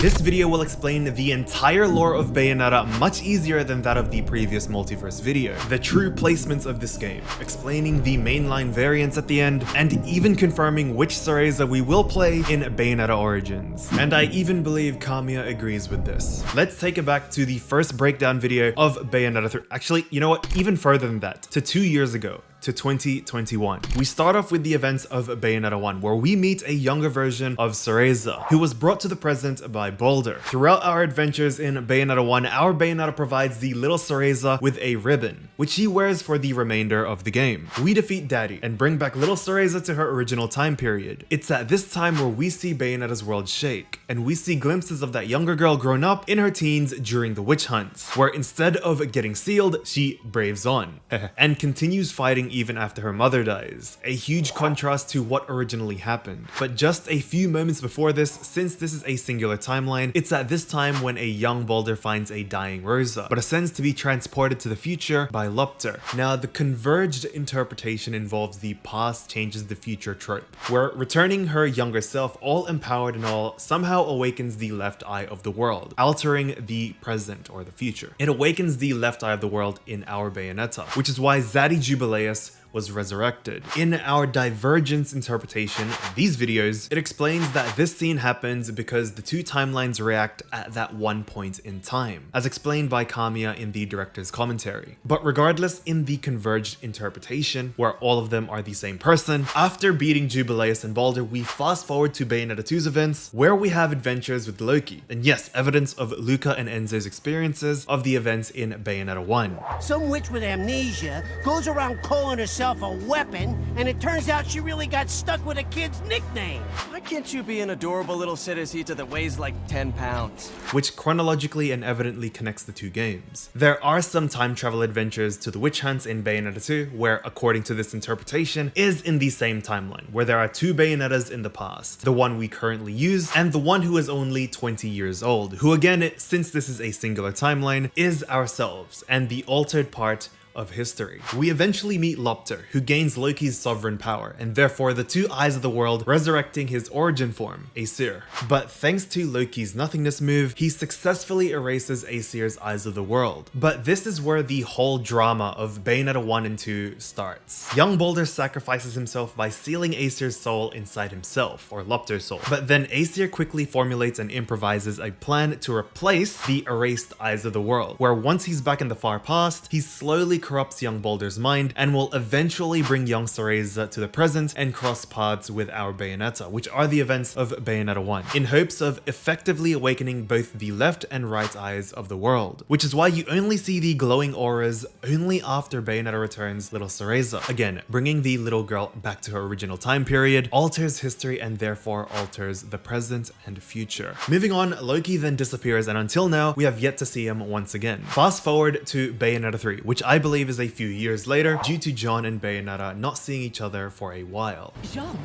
This video will explain the entire lore of Bayonetta much easier than that of the previous multiverse video, the true placements of this game, explaining the mainline variants at the end, and even confirming which Cereza we will play in Bayonetta Origins. And I even believe Kamiya agrees with this. Let's take it back to the first breakdown video of Bayonetta 3. Actually, you know what? Even further than that, to 2 years ago. To 2021. We start off with the events of Bayonetta 1, where we meet a younger version of Cereza, who was brought to the present by Boulder. Throughout our adventures in Bayonetta 1, our Bayonetta provides the little Cereza with a ribbon, which he wears for the remainder of the game. We defeat Daddy and bring back little Cereza to her original time period. It's at this time where we see Bayonetta's world shake, and we see glimpses of that younger girl grown up in her teens during the witch hunts, where instead of getting sealed, she braves on, and continues fighting even after her mother dies. A huge contrast to what originally happened. But just a few moments before this, since this is a singular timeline, it's at this time when a young Boulder finds a dying Rosa, but ascends to be transported to the future by Lupter. Now, the converged interpretation involves the past changes the future trope, where returning her younger self, all empowered and all, somehow awakens the left eye of the world, altering the present or the future. It awakens the left eye of the world in our Bayonetta, which is why Zaddy Jubileus was resurrected. In our divergence interpretation of these videos, it explains that this scene happens because the two timelines react at that one point in time, as explained by Kamiya in the director's commentary. But regardless, in the converged interpretation, where all of them are the same person, after beating Jubileus and Baldur, we fast forward to Bayonetta 2's events, where we have adventures with Loki, and yes, evidence of Luca and Enzo's experiences of the events in Bayonetta 1. Some witch with amnesia goes around calling herself a weapon, and it turns out she really got stuck with a kid's nickname. Why can't you be an adorable little Cereza that weighs like 10 pounds? Which chronologically and evidently connects the two games. There are some time travel adventures to the witch hunts in Bayonetta 2, where, according to this interpretation, is in the same timeline, where there are two Bayonettas in the past, the one we currently use, and the one who is only 20 years old, who again, since this is a singular timeline, is ourselves, and the altered part of history. We eventually meet Lupter, who gains Loki's sovereign power, and therefore the two eyes of the world, resurrecting his origin form, Aesir. But thanks to Loki's nothingness move, he successfully erases Aesir's eyes of the world. But this is where the whole drama of Bayonetta 1 and 2 starts. Young Boulder sacrifices himself by sealing Aesir's soul inside himself, or Lupter's soul. But then Aesir quickly formulates and improvises a plan to replace the erased eyes of the world, where once he's back in the far past, he slowly corrupts young Boulder's mind and will eventually bring young Cereza to the present and cross paths with our Bayonetta, which are the events of Bayonetta 1, in hopes of effectively awakening both the left and right eyes of the world. Which is why you only see the glowing auras only after Bayonetta returns little Cereza. Again, bringing the little girl back to her original time period alters history and therefore alters the present and future. Moving on, Loki then disappears, and until now, we have yet to see him once again. Fast forward to Bayonetta 3, which I believe is a few years later due to John and Bayonetta not seeing each other for a while. Jean,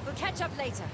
we'll catch up later.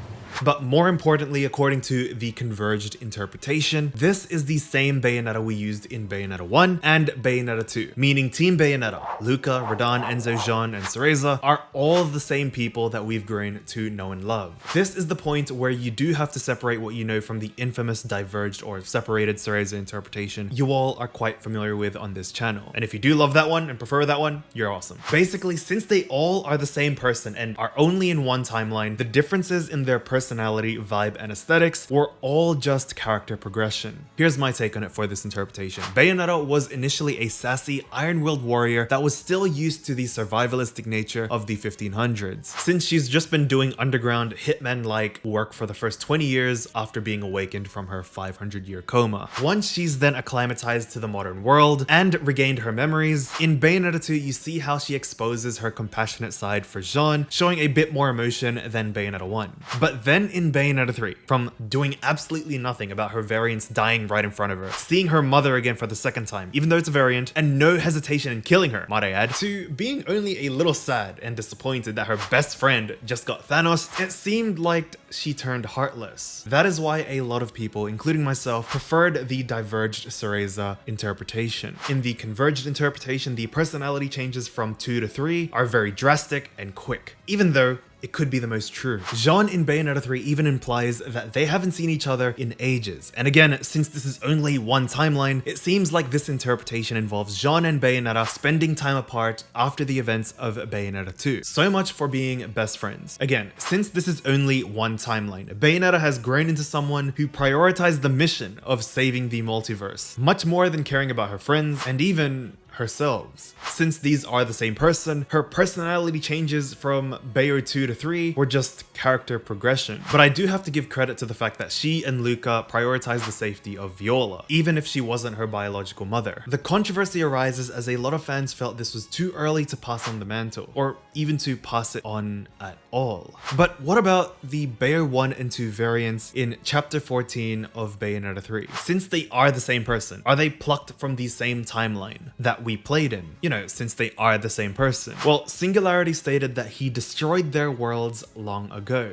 But more importantly, according to the converged interpretation, this is the same Bayonetta we used in Bayonetta 1 and Bayonetta 2, meaning Team Bayonetta, Luca, Radahn, Enzo, Jean, and Cereza are all the same people that we've grown to know and love. This is the point where you do have to separate what you know from the infamous diverged or separated Cereza interpretation you all are quite familiar with on this channel. And if you do love that one and prefer that one, you're awesome. Basically, since they all are the same person and are only in one timeline, the differences in their personality, vibe, and aesthetics were all just character progression. Here's my take on it for this interpretation. Bayonetta was initially a sassy, iron-willed warrior that was still used to the survivalistic nature of the 1500s, since she's just been doing underground hitman-like work for the first 20 years after being awakened from her 500-year coma. Once she's then acclimatized to the modern world and regained her memories, in Bayonetta 2 you see how she exposes her compassionate side for Jean, showing a bit more emotion than Bayonetta 1. But then in Bayonetta 3, from doing absolutely nothing about her variants dying right in front of her, seeing her mother again for the second time, even though it's a variant, and no hesitation in killing her, might I add, to being only a little sad and disappointed that her best friend just got Thanos, it seemed like she turned heartless. That is why a lot of people, including myself, preferred the diverged Cereza interpretation. In the converged interpretation, the personality changes from 2 to 3 are very drastic and quick, even though it could be the most true. Jean in Bayonetta 3 even implies that they haven't seen each other in ages. And again, since this is only one timeline, it seems like this interpretation involves Jean and Bayonetta spending time apart after the events of Bayonetta 2. So much for being best friends. Again, since this is only one timeline, Bayonetta has grown into someone who prioritized the mission of saving the multiverse, much more than caring about her friends and even herself. Since these are the same person, her personality changes from Bayo 2 to 3 were just character progression. But I do have to give credit to the fact that she and Luca prioritized the safety of Viola, even if she wasn't her biological mother. The controversy arises as a lot of fans felt this was too early to pass on the mantle, or even to pass it on at all. But what about the Bayo 1 and 2 variants in chapter 14 of Bayonetta 3? Since they are the same person, are they plucked from the same timeline that we played in? You know, since they are the same person. Well, Singularity stated that he destroyed their worlds long ago.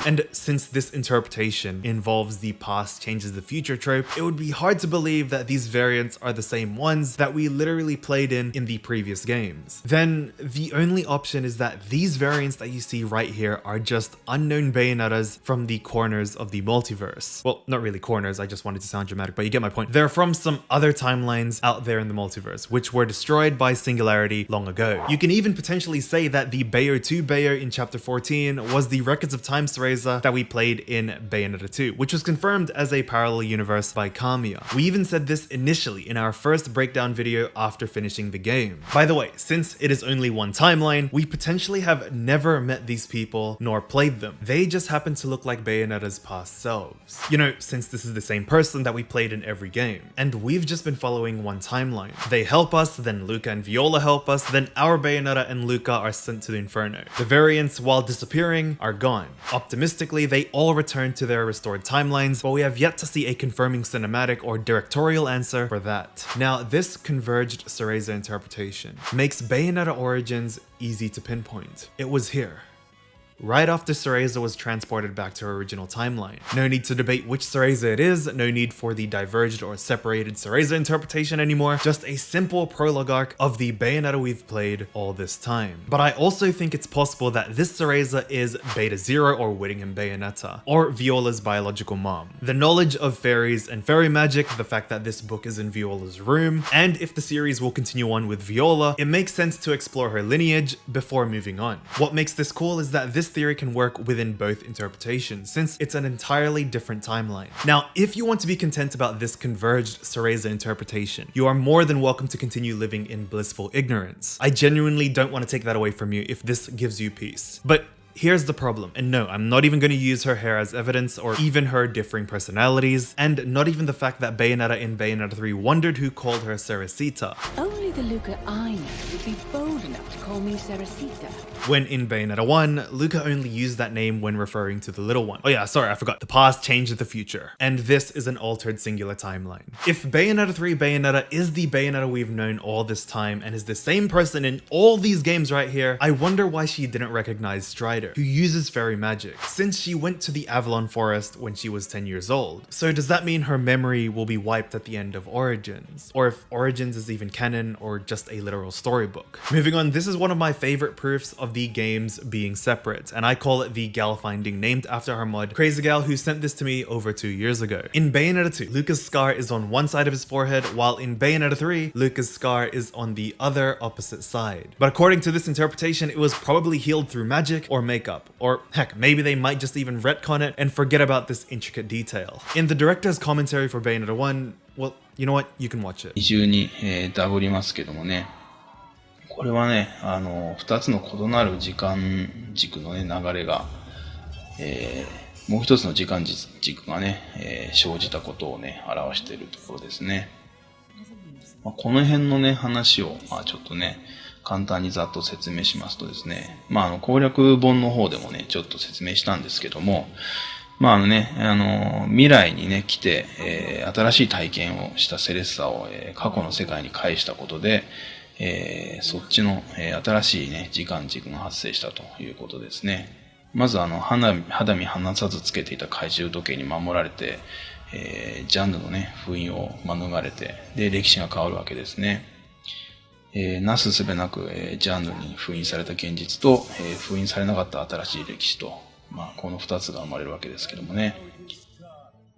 And since this interpretation involves the past changes the future trope, it would be hard to believe that these variants are the same ones that we literally played in the previous games. Then the only option is that these variants that you see right here are just unknown Bayonettas from the corners of the multiverse. Well, not really corners, I just wanted to sound dramatic, but you get my point. They're from some other timelines out there in the multiverse, which were destroyed by Singularity long ago. You can even potentially say that the Bayo 2 Bayo in chapter 14 was the Records of Time Cereza that we played in Bayonetta 2, which was confirmed as a parallel universe by Kamiya. We even said this initially in our first breakdown video after finishing the game. By the way, since it is only one timeline, we potentially have never met these people nor played them. They just happen to look like Bayonetta's past selves. You know, since this is the same person that we played in every game. And we've just been following one timeline. They help us, then Luca and Viola help us, then our Bayonetta and Luca are sent to the Inferno. The variants, while disappearing, are gone. Optimistically, they all return to their restored timelines, but we have yet to see a confirming cinematic or directorial answer for that. Now, this converged Cereza interpretation makes Bayonetta Origins easy to pinpoint. It was here, right after Cereza was transported back to her original timeline. No need to debate which Cereza it is, no need for the diverged or separated Cereza interpretation anymore, just a simple prologue arc of the Bayonetta we've played all this time. But I also think it's possible that this Cereza is Beta Zero or Whittingham Bayonetta, or Viola's biological mom. The knowledge of fairies and fairy magic, the fact that this book is in Viola's room, and if the series will continue on with Viola, it makes sense to explore her lineage before moving on. What makes this cool is that this theory can work within both interpretations, since it's an entirely different timeline. Now, if you want to be content about this converged Cereza interpretation, you are more than welcome to continue living in blissful ignorance. I genuinely don't want to take that away from you if this gives you peace. But here's the problem, and no, I'm not even going to use her hair as evidence or even her differing personalities, and not even the fact that Bayonetta in Bayonetta 3 wondered who called her Cereza. Only the Luca I know would be bold enough to call me Cereza. When in Bayonetta 1, Luca only used that name when referring to the little one. Oh yeah, sorry, I forgot. The past changed the future. And this is an altered singular timeline. If Bayonetta 3 Bayonetta is the Bayonetta we've known all this time and is the same person in all these games right here, I wonder why she didn't recognize Strider, who uses fairy magic, since she went to the Avalon Forest when she was 10 years old. So does that mean her memory will be wiped at the end of Origins? Or if Origins is even canon or just a literal storybook? Moving on, this is one of my favorite proofs of the games being separate, and I call it the gal finding, named after her mod, Crazy Gal, who sent this to me over 2 years ago. In Bayonetta 2, Luca's scar is on one side of his forehead, while in Bayonetta 3, Luca's scar is on the other opposite side. But according to this interpretation, it was probably healed through magic or makeup, or heck, maybe they might just even retcon it and forget about this intricate detail. In the director's commentary for Bayonetta 1, well, you know what? You can watch it. 二重にダブりますけどもね。これはね、二つの異なる時間軸のね、流れが、もう一つの時間軸がね、生じたことをね、表しているところですね。この辺のね、話を、ちょっとね、簡単にざっと説明しますとですね、攻略本の方でもね、ちょっと説明したんですけども、未来にね、来て、新しい体験をしたセレッサを、過去の世界に返したことで、そっちの、新しいね、時間軸が発生したということですね。まず肌身離さずつけていた懐中時計に守られて、ジャンヌのね、封印を免れて、で、歴史が変わるわけですね。なすすべなく、ジャンルに封印された現実と、封印されなかった新しい歴史と、この2つが生まれるわけですけどもね。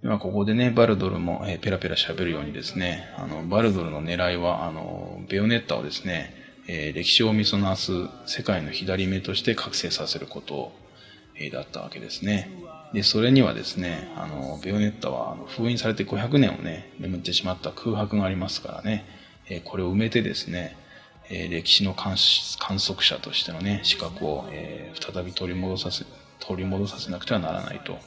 ここでね、バルドルも、ペラペラ喋るようにですね、バルドルの狙いは、ベヨネッタをですね、歴史を見そなす世界の左目として覚醒させること、だったわけですね。で、それにはですね、ベヨネッタは封印されて500年をね、眠ってしまった空白がありますからね、これを埋めてですね、歴史の観測者としてのね、資格を、再び取り戻させなくてはならないと。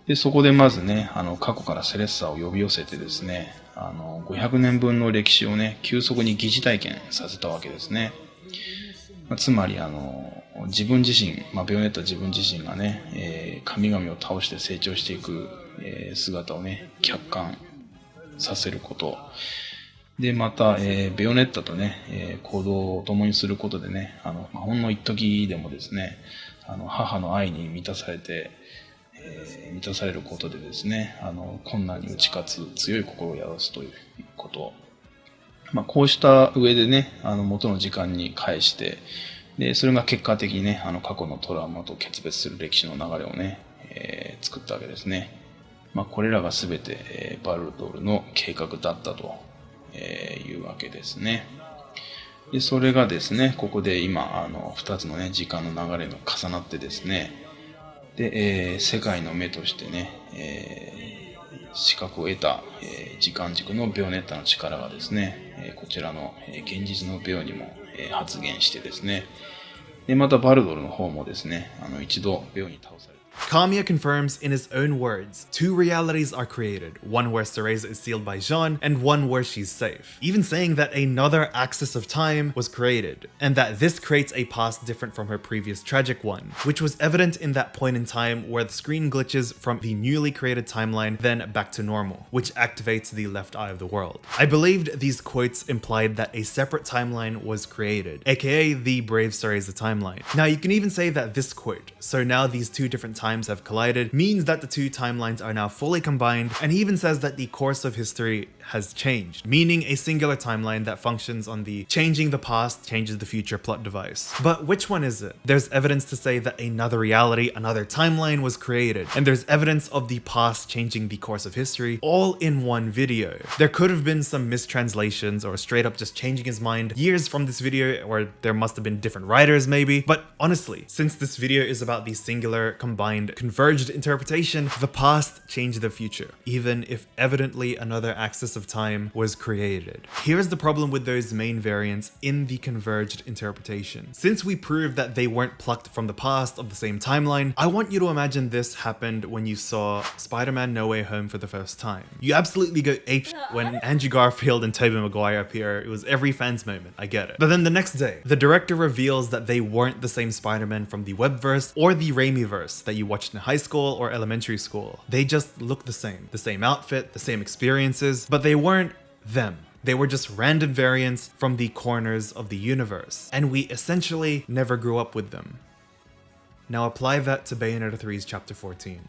で、そこでまずね、過去からセレッサを呼び寄せてですね、500年分の歴史をね、急速に疑似体験させたわけですね。つまり、自分自身、ベヨネッタ自分自身がね、神々を倒して成長していく、姿をね、客観させること。で、また、ベヨネッタとね、行動を共にすることでね、ほんの一時でもですね、母の愛に満たされることでですね、困難に打ち勝つ強い心を宿すということ。こうした上でね、元の時間に返して、で、それが結果的にね、過去のトラウマと決別する歴史の流れをね、作ったわけですね。これらがすべて、バルドルの計画だったと、いうわけですね。で、それがですね、ここで今、二つのね、時間の流れが重なってですね、で、世界の目としてね、資格を得た、時間軸のベヨネッタの力がですね、こちらの、現実のベヨにも、発現してですね、で、またバルドルの方もですね、一度ベヨに倒されて、Kamiya confirms in his own words, 2 realities are created, one where Cereza is sealed by Jean, and one where she's safe. Even saying that another axis of time was created, and that this creates a past different from her previous tragic one, which was evident in that point in time where the screen glitches from the newly created timeline then back to normal, which activates the left eye of the world. I believed these quotes implied that a separate timeline was created, aka the Brave Cereza timeline. Now you can even say that this quote, so now these two different times have collided, means that the two timelines are now fully combined, and he even says that the course of history has changed, meaning a singular timeline that functions on the changing the past changes the future plot device. But which one is it? There's evidence to say that another reality, another timeline was created, and there's evidence of the past changing the course of history, all in one video. There could have been some mistranslations or straight up just changing his mind years from this video, or there must have been different writers maybe, but honestly, since this video is about the singular, combined, converged interpretation, the past changed the future, even if evidently another axis of time was created. Here's the problem with those main variants in the converged interpretation. Since we proved that they weren't plucked from the past of the same timeline, I want you to imagine this happened when you saw Spider-Man No Way Home for the first time. You absolutely go apeshit when Andrew Garfield and Tobey Maguire appear. It was every fan's moment, I get it. But then the next day, the director reveals that they weren't the same Spider-Man from the webverse or the Raimiverse that you watched in high school or elementary school. They just looked the same outfit, the same experiences, but they weren't them. They were just random variants from the corners of the universe, and we essentially never grew up with them. Now apply that to Bayonetta 3's Chapter 14.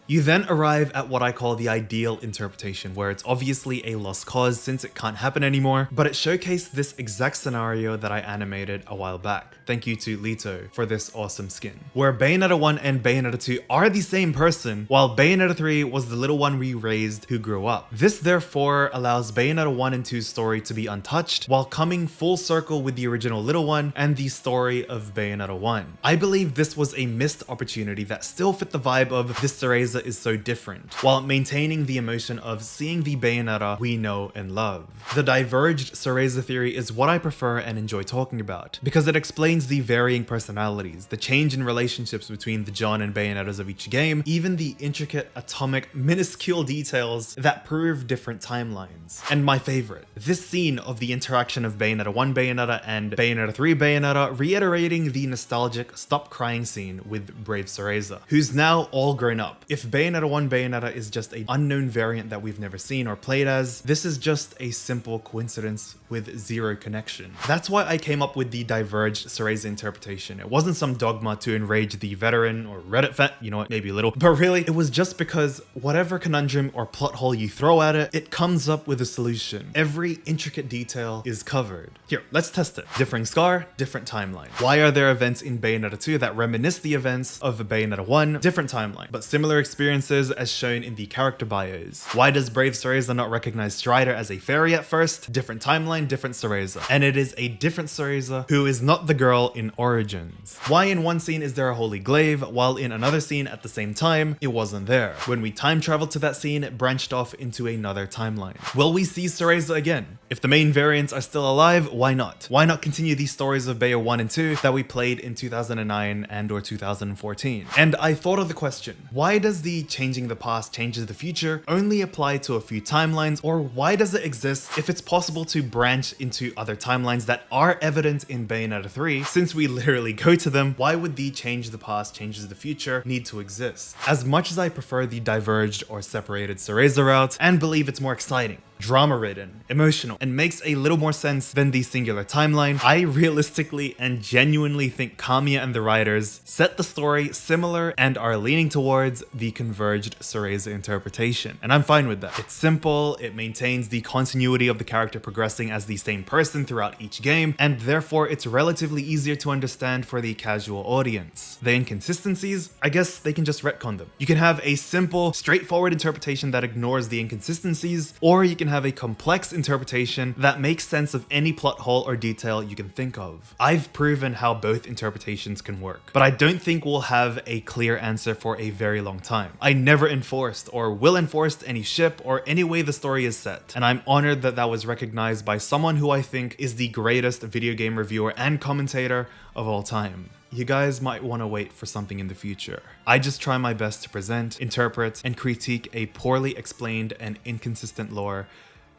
You then arrive at what I call the ideal interpretation, where it's obviously a lost cause since it can't happen anymore, but it showcased this exact scenario that I animated a while back. Thank you to Lito for this awesome skin. Where Bayonetta 1 and Bayonetta 2 are the same person, while Bayonetta 3 was the little one we raised who grew up. This therefore allows Bayonetta 1 and 2's story to be untouched, while coming full circle with the original little one and the story of Bayonetta 1. I believe this was a missed opportunity that still fit the vibe of this Cereza is so different, while maintaining the emotion of seeing the Bayonetta we know and love. The diverged Cereza theory is what I prefer and enjoy talking about, because it explains the varying personalities, the change in relationships between the John and Bayonettas of each game, even the intricate, atomic, minuscule details that prove different timelines. And my favorite, this scene of the interaction of Bayonetta 1 Bayonetta and Bayonetta 3 Bayonetta reiterating the nostalgic stop crying scene with Brave Cereza, who's now all grown up. If If Bayonetta 1 Bayonetta is just an unknown variant that we've never seen or played as, this is just a simple coincidence with zero connection. That's why I came up with the diverged Cereza interpretation. It wasn't some dogma to enrage the veteran or Reddit fan, you know what, maybe a little, but really it was just because whatever conundrum or plot hole you throw at it, it comes up with a solution. Every intricate detail is covered. Here, let's test it. Differing scar, different timeline. Why are there events in Bayonetta 2 that reminisce the events of Bayonetta 1? Different timeline, but similar experiences as shown in the character bios. Why does Brave Cereza not recognize Strider as a fairy at first? Different timeline, different Cereza. And it is a different Cereza who is not the girl in Origins. Why in one scene is there a holy glaive, while in another scene at the same time, it wasn't there? When we time traveled to that scene, it branched off into another timeline. Will we see Cereza again? If the main variants are still alive, why not? Why not continue these stories of Bayo 1 and 2 that we played in 2009 and or 2014? And I thought of the question, why does the changing the past changes the future only apply to a few timelines, or why does it exist if it's possible to branch into other timelines that are evident in Bayonetta 3? Since we literally go to them, why would the change the past changes the future need to exist? As much as I prefer the diverged or separated Cereza route and believe it's more exciting, drama-ridden, emotional, and makes a little more sense than the singular timeline, I realistically and genuinely think Kamiya and the writers set the story similar and are leaning towards the converged Cereza interpretation. And I'm fine with that. It's simple, it maintains the continuity of the character progressing as the same person throughout each game, and therefore it's relatively easier to understand for the casual audience. The inconsistencies, I guess they can just retcon them. You can have a simple, straightforward interpretation that ignores the inconsistencies, or you can have a complex interpretation that makes sense of any plot hole or detail you can think of. I've proven how both interpretations can work, but I don't think we'll have a clear answer for a very long time. I never enforced or will enforce any ship or any way the story is set, and I'm honored that that was recognized by someone who I think is the greatest video game reviewer and commentator of all time. You guys might want to wait for something in the future. I just try my best to present, interpret, and critique a poorly explained and inconsistent lore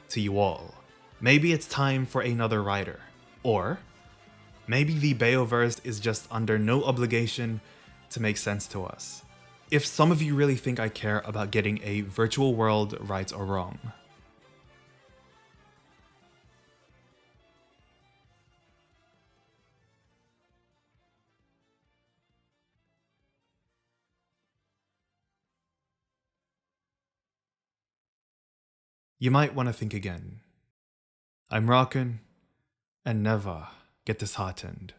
to you all. Maybe it's time for another writer. Or maybe the Bayoverse is just under no obligation to make sense to us. If some of you really think I care about getting a virtual world right or wrong. You might want to think again. I'm Rakunx, and never get disheartened.